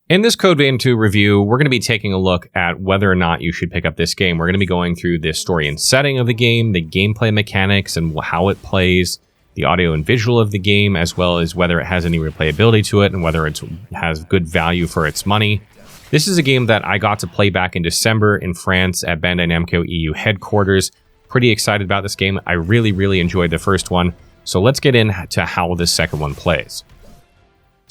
In this Code Vein 2 review, we're going to be taking a look at whether or not you should pick up this game. We're going to be going through the story and setting of the game, the gameplay mechanics and how it plays, the audio and visual of the game, as well as whether it has any replayability to it and whether it has good value for its money. This is a game that I got to play back in December in France at Bandai Namco EU headquarters. Pretty excited about this game. I really enjoyed the first one. So let's get into how this second one plays.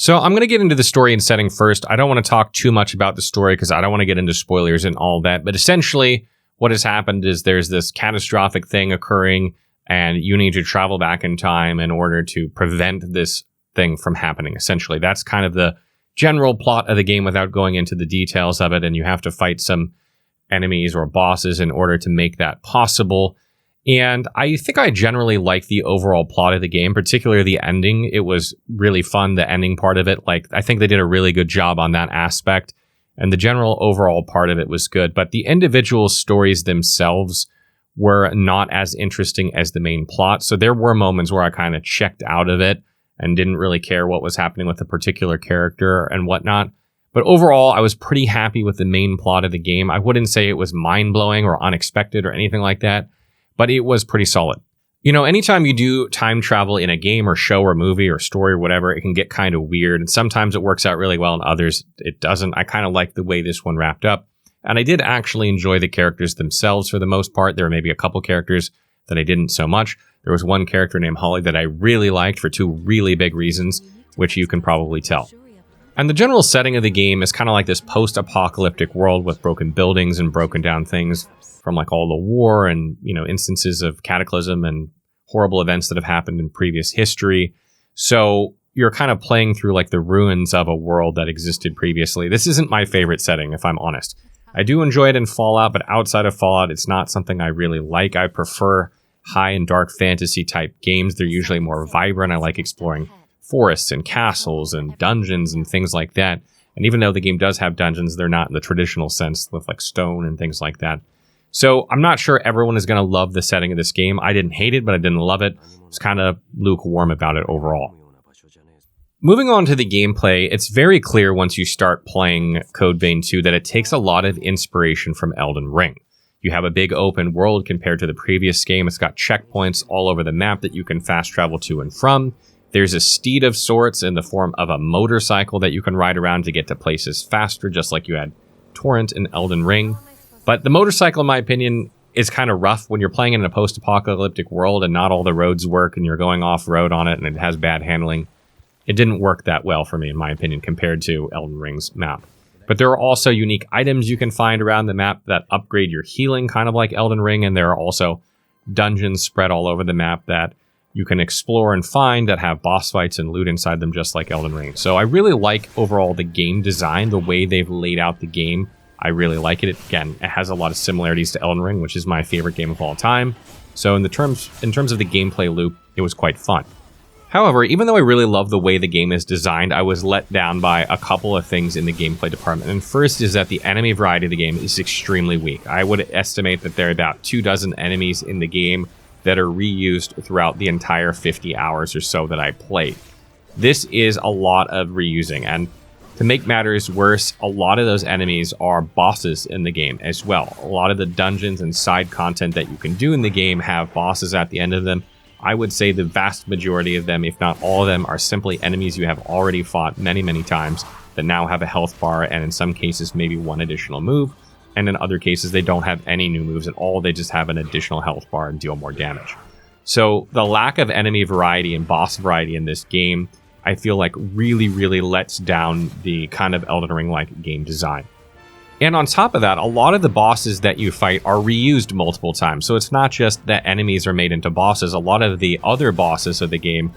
So I'm going to get into the story and setting first. I don't want to talk too much about the story because I don't want to get into spoilers and all that. But essentially, what has happened is there's this catastrophic thing occurring, and you need to travel back in time in order to prevent this thing from happening. Essentially, that's kind of the general plot of the game without going into the details of it. And you have to fight some enemies or bosses in order to make that possible. And I think I generally like the overall plot of the game, particularly the ending. It was really fun, the ending part of it. Like, I think they did a really good job on that aspect. And the general overall part of it was good. But the individual stories themselves were not as interesting as the main plot. So there were moments where I kind of checked out of it and didn't really care what was happening with a particular character and whatnot. But overall, I was pretty happy with the main plot of the game. I wouldn't say it was mind-blowing or unexpected or anything like that, but it was pretty solid. You know, anytime you do time travel in a game or show or movie or story or whatever, it can get kind of weird. And sometimes it works out really well and others it doesn't. I kind of like the way this one wrapped up. And I did actually enjoy the characters themselves for the most part. There were maybe a couple characters that I didn't so much. There was one character named Holly that I really liked for two really big reasons, which you can probably tell. And the general setting of the game is kind of like this post-apocalyptic world with broken buildings and broken down things from like all the war and, you know, instances of cataclysm and horrible events that have happened in previous history. So you're kind of playing through like the ruins of a world that existed previously. This isn't my favorite setting, if I'm honest. I do enjoy it in Fallout, but outside of Fallout, it's not something I really like. I prefer high and dark fantasy type games. They're usually more vibrant. I like exploring forests and castles and dungeons and things like that. And even though the game does have dungeons, they're not in the traditional sense with like stone and things like that. So I'm not sure everyone is going to love the setting of this game. I didn't hate it, but I didn't love it. I was kind of lukewarm about it overall. Moving on to the gameplay, it's very clear once you start playing Code Vein 2 that it takes a lot of inspiration from Elden Ring. You have a big open world compared to the previous game. It's got checkpoints all over the map that you can fast travel to and from. There's a steed of sorts in the form of a motorcycle that you can ride around to get to places faster, just like you had Torrent in Elden Ring. But the motorcycle, in my opinion, is kind of rough when you're playing in a post-apocalyptic world and not all the roads work and you're going off-road on it and it has bad handling. It didn't work that well for me, in my opinion, compared to Elden Ring's map. But there are also unique items you can find around the map that upgrade your healing, kind of like Elden Ring, and there are also dungeons spread all over the map that you can explore and find that have boss fights and loot inside them just like Elden Ring. So I really like overall the game design, the way they've laid out the game. I really like it. Again, it has a lot of similarities to Elden Ring, which is my favorite game of all time. So in terms of the gameplay loop, it was quite fun. However, even though I really love the way the game is designed, I was let down by a couple of things in the gameplay department. And first is that the enemy variety of the game is extremely weak. I would estimate that there are about 24 enemies in the game that are reused throughout the entire 50 hours or so that I played. This is a lot of reusing, and to make matters worse, a lot of those enemies are bosses in the game as well. A lot of the dungeons and side content that you can do in the game have bosses at the end of them. I would say the vast majority of them, if not all of them, are simply enemies you have already fought many times that now have a health bar and in some cases maybe one additional move. And in other cases, they don't have any new moves at all. They just have an additional health bar and deal more damage. So the lack of enemy variety and boss variety in this game, I feel like really lets down the kind of Elden Ring-like game design. And on top of that, a lot of the bosses that you fight are reused multiple times. So it's not just that enemies are made into bosses. A lot of the other bosses of the game,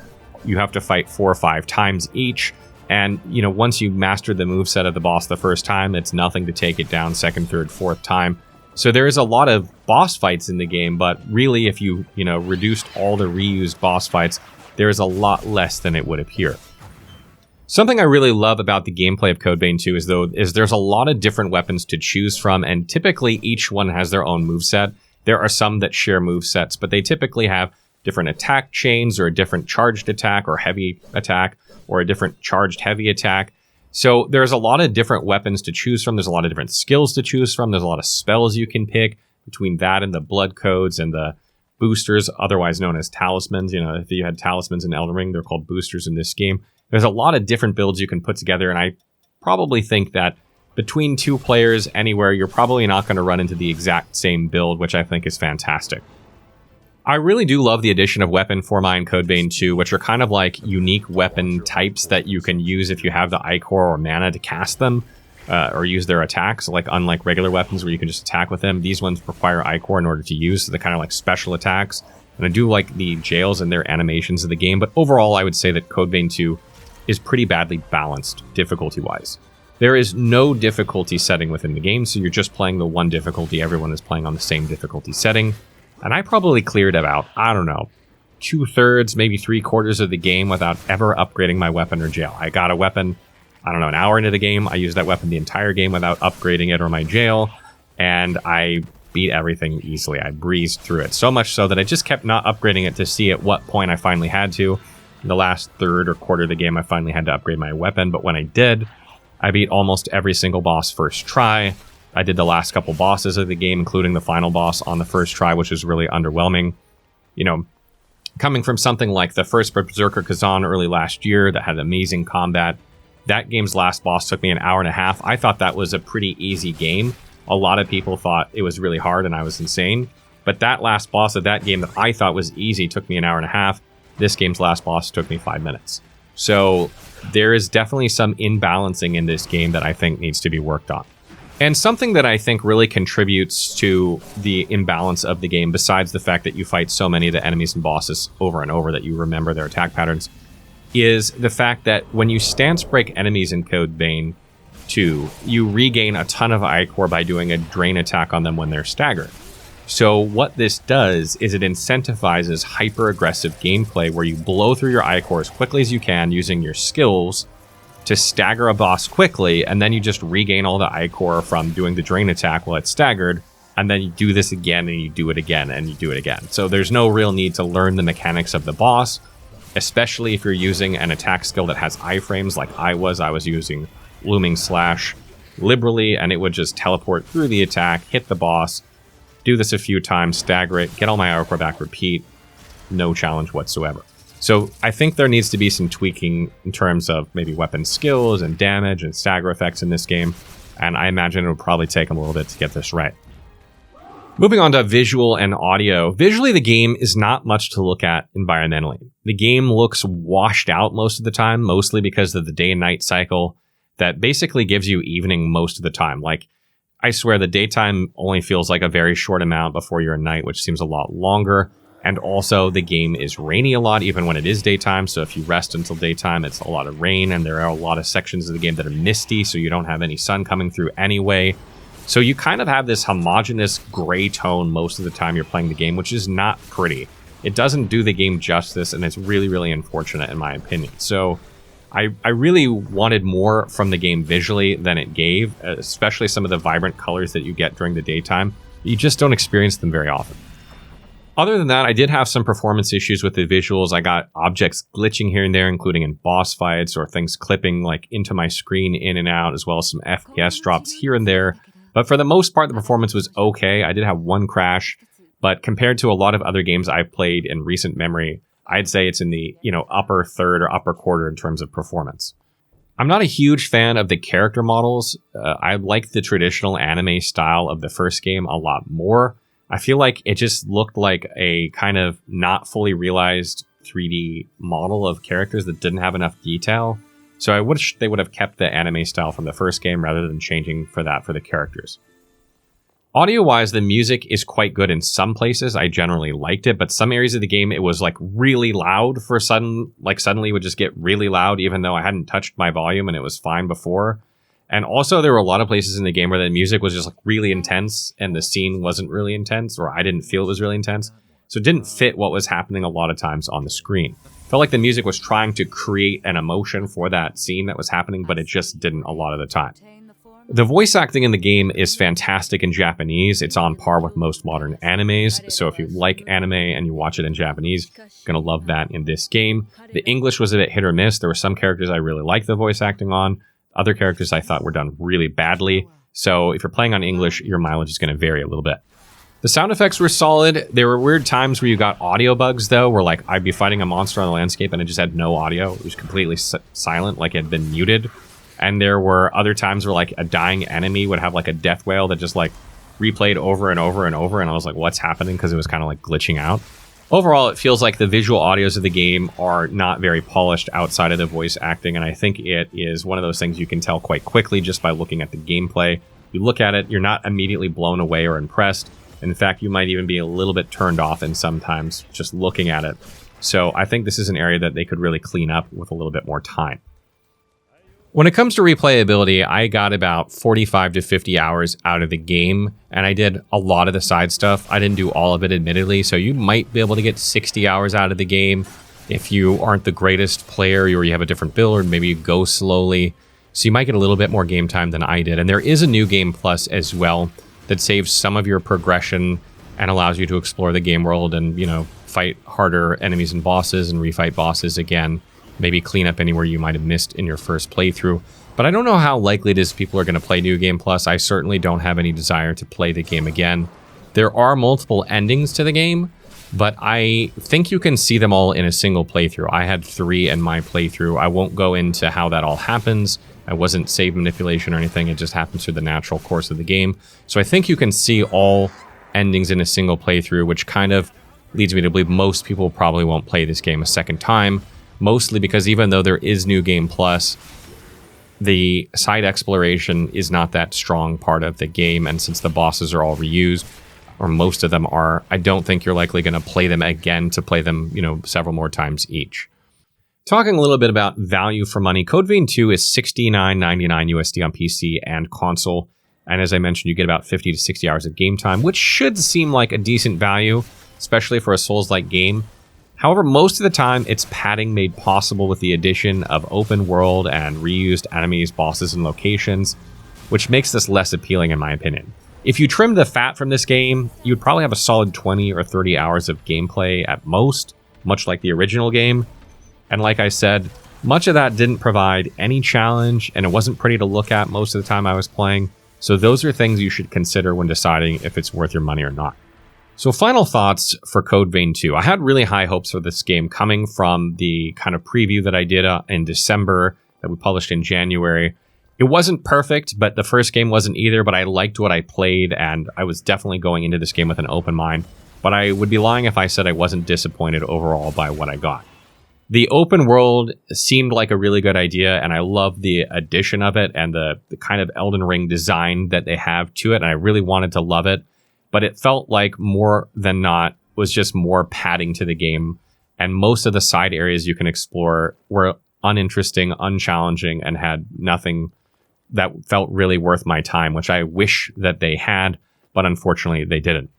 you have to fight 4 or 5 times each. And, you know, once you master the moveset of the boss the first time, it's nothing to take it down second, third, fourth time. So there is a lot of boss fights in the game, but really if you reduced all the reused boss fights, there is a lot less than it would appear. Something I really love about the gameplay of Code Vein 2 is there's a lot of different weapons to choose from, and typically each one has their own moveset. There are some that share movesets, but they typically have different attack chains or a different charged attack or heavy attack or a different charged heavy attack. So there's a lot of different weapons to choose from. There's a lot of different skills to choose from. There's a lot of spells you can pick between that and the blood codes and the boosters, otherwise known as talismans. You know, if you had talismans in Elden Ring, they're called boosters in this game. There's a lot of different builds you can put together, and I probably think that between 2 players anywhere, you're probably not going to run into the exact same build, which I think is fantastic. I really do love the addition of Weapon, Formi, and Codebane 2, which are kind of like unique weapon types that you can use if you have the Ichor or mana to cast them, or use their attacks. Like, unlike regular weapons where you can just attack with them, these ones require Ichor in order to use, so they're kind of like special attacks. And I do like the jails and their animations of the game, but overall I would say that Codebane 2 is pretty badly balanced difficulty-wise. There is no difficulty setting within the game, so you're just playing the one difficulty. Everyone is playing on the same difficulty setting. And I probably cleared about, I don't know, 2/3, maybe 3/4 of the game without ever upgrading my weapon or jail. I got a weapon, I don't know, an hour into the game. I used that weapon the entire game without upgrading it or my jail, and I beat everything easily. I breezed through it, so much so that I just kept not upgrading it to see at what point I finally had to. In the last third or quarter of the game, I finally had to upgrade my weapon, but when I did, I beat almost every single boss first try. I did the last couple bosses of the game, including the final boss, on the first try, which was really underwhelming. You know, coming from something like the first Berserker Kazan early last year that had amazing combat, that game's last boss took me an hour and a half. I thought that was a pretty easy game. A lot of people thought it was really hard and I was insane. But that last boss of that game that I thought was easy took me an hour and a half. This game's last boss took me 5 minutes. So there is definitely some imbalancing in this game that I think needs to be worked on. And something that I think really contributes to the imbalance of the game, besides the fact that you fight so many of the enemies and bosses over and over that you remember their attack patterns, is the fact that when you stance break enemies in Codebane 2, you regain a ton of Ichor by doing a drain attack on them when they're staggered. So what this does is it incentivizes hyper-aggressive gameplay where you blow through your Ichor as quickly as you can using your skills to stagger a boss quickly, and then you just regain all the Ichor from doing the drain attack while it's staggered, and then you do this again, and you do it again, and you do it again. So there's no real need to learn the mechanics of the boss, especially if you're using an attack skill that has iframes like I was using Looming Slash liberally, and it would just teleport through the attack, hit the boss, do this a few times, stagger it, get all my Ichor back, repeat, no challenge whatsoever. So I think there needs to be some tweaking in terms of maybe weapon skills and damage and stagger effects in this game, and I imagine it will probably take them a little bit to get this right. Moving on to visual and audio. Visually, the game is not much to look at environmentally. The game looks washed out most of the time, mostly because of the day and night cycle that basically gives you evening most of the time. Like, I swear the daytime only feels like a very short amount before you're at night, which seems a lot longer. And also, the game is rainy a lot, even when it is daytime. So if you rest until daytime, it's a lot of rain. And there are a lot of sections of the game that are misty, so you don't have any sun coming through anyway. So you kind of have this homogeneous gray tone most of the time you're playing the game, which is not pretty. It doesn't do the game justice, and it's really, really unfortunate in my opinion. So I really wanted more from the game visually than it gave, especially some of the vibrant colors that you get during the daytime. You just don't experience them very often. Other than that, I did have some performance issues with the visuals. I got objects glitching here and there, including in boss fights, or things clipping like into my screen in and out, as well as some FPS drops here and there. But for the most part, the performance was okay. I did have one crash, but compared to a lot of other games I've played in recent memory, I'd say it's in the, upper third or upper quarter in terms of performance. I'm not a huge fan of the character models. I like the traditional anime style of the first game a lot more. I feel like it just looked like a kind of not fully realized 3D model of characters that didn't have enough detail. So I wish they would have kept the anime style from the first game rather than changing for that for the characters. Audio-wise, the music is quite good in some places. I generally liked it, but some areas of the game, it was like really loud for suddenly it would just get really loud, even though I hadn't touched my volume and it was fine before. And also there were a lot of places in the game where the music was just like really intense and the scene wasn't really intense, or I didn't feel it was really intense. So it didn't fit what was happening a lot of times on the screen. Felt like the music was trying to create an emotion for that scene that was happening, but it just didn't a lot of the time. The voice acting in the game is fantastic in Japanese. It's on par with most modern animes. So if you like anime and you watch it in Japanese, you're going to love that in this game. The English was a bit hit or miss. There were some characters I really liked the voice acting on. Other characters I thought were done really badly. So if you're playing on English, your mileage is going to vary a little bit. The sound effects were solid. There were weird times where you got audio bugs, though, where like I'd be fighting a monster on the landscape and it just had no audio. It was completely silent, like it had been muted. And there were other times where like a dying enemy would have like a death wail that just like replayed over and over and over. And I was like, what's happening? Because it was kind of like glitching out. Overall, it feels like the visual audios of the game are not very polished outside of the voice acting. And I think it is one of those things you can tell quite quickly just by looking at the gameplay. You look at it, you're not immediately blown away or impressed. In fact, you might even be a little bit turned off in sometimes just looking at it. So I think this is an area that they could really clean up with a little bit more time. When it comes to replayability, I got about 45 to 50 hours out of the game, and I did a lot of the side stuff. I didn't do all of it, admittedly, so you might be able to get 60 hours out of the game if you aren't the greatest player or you have a different build, or maybe you go slowly. So you might get a little bit more game time than I did. And there is a new game plus as well that saves some of your progression and allows you to explore the game world and, you know, fight harder enemies and bosses and refight bosses again. Maybe clean up anywhere you might have missed in your first playthrough. But I don't know how likely it is people are going to play New Game Plus. I certainly don't have any desire to play the game again. There are multiple endings to the game, but I think you can see them all in a single playthrough. I had 3 in my playthrough. I won't go into how that all happens. I wasn't save manipulation or anything. It just happens through the natural course of the game. So I think you can see all endings in a single playthrough, which kind of leads me to believe most people probably won't play this game a second time, mostly because even though there is New Game Plus, the side exploration is not that strong part of the game, and since the bosses are all reused, or most of them are, I don't think you're likely going to play them again to play them, you know, several more times each. Talking a little bit about value for money, Code Vein 2 is $69.99 USD on PC and console. And as I mentioned, you get about 50 to 60 hours of game time, which should seem like a decent value, especially for a Souls-like game. However, most of the time, it's padding made possible with the addition of open world and reused enemies, bosses, and locations, which makes this less appealing in my opinion. If you trim the fat from this game, you'd probably have a solid 20 or 30 hours of gameplay at most, much like the original game. And like I said, much of that didn't provide any challenge, and it wasn't pretty to look at most of the time I was playing. So those are things you should consider when deciding if it's worth your money or not. So final thoughts for Code Vein 2. I had really high hopes for this game coming from the kind of preview that I did in December that we published in January. It wasn't perfect, but the first game wasn't either, but I liked what I played, and I was definitely going into this game with an open mind. But I would be lying if I said I wasn't disappointed overall by what I got. The open world seemed like a really good idea, and I love the addition of it and the kind of Elden Ring design that they have to it, and I really wanted to love it. But it felt like more than not was just more padding to the game, and most of the side areas you can explore were uninteresting, unchallenging, and had nothing that felt really worth my time, which I wish that they had, but unfortunately they didn't.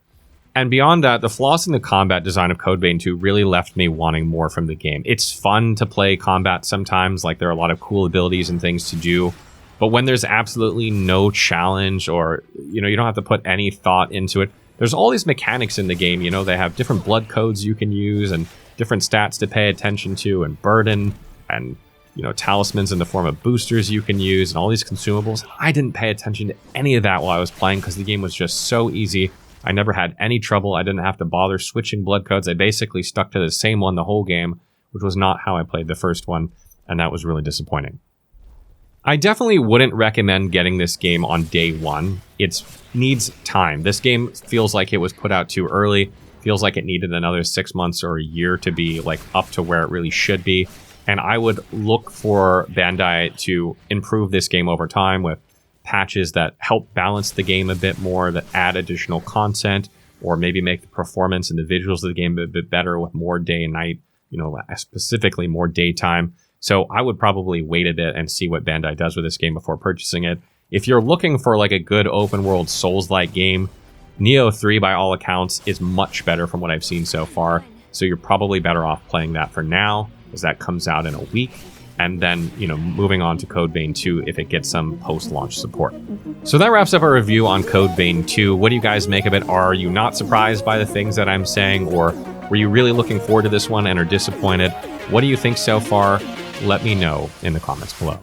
And beyond that, the flaws in the combat design of Code Vein 2 really left me wanting more from the game. It's fun to play combat sometimes, like there are a lot of cool abilities and things to do, but when there's absolutely no challenge or, you know, you don't have to put any thought into it, there's all these mechanics in the game. You know, they have different blood codes you can use and different stats to pay attention to and burden and, you know, talismans in the form of boosters you can use and all these consumables. I didn't pay attention to any of that while I was playing because the game was just so easy. I never had any trouble. I didn't have to bother switching blood codes. I basically stuck to the same one the whole game, which was not how I played the first one, and that was really disappointing. I definitely wouldn't recommend getting this game on day one. It needs time. This game feels like it was put out too early, feels like it needed another 6 months or a year to be like up to where it really should be, and I would look for Bandai to improve this game over time with patches that help balance the game a bit more, that add additional content, or maybe make the performance and the visuals of the game a bit better with more day and night, you know, specifically more daytime. So I would probably wait a bit and see what Bandai does with this game before purchasing it. If you're looking for like a good open world Souls-like game, Neo 3 by all accounts is much better from what I've seen so far. So you're probably better off playing that for now, as that comes out in a week. And then, you know, moving on to Code Vein 2 if it gets some post-launch support. So that wraps up our review on Code Vein 2. What do you guys make of it? Are you not surprised by the things that I'm saying, or were you really looking forward to this one and are disappointed? What do you think so far? Let me know in the comments below.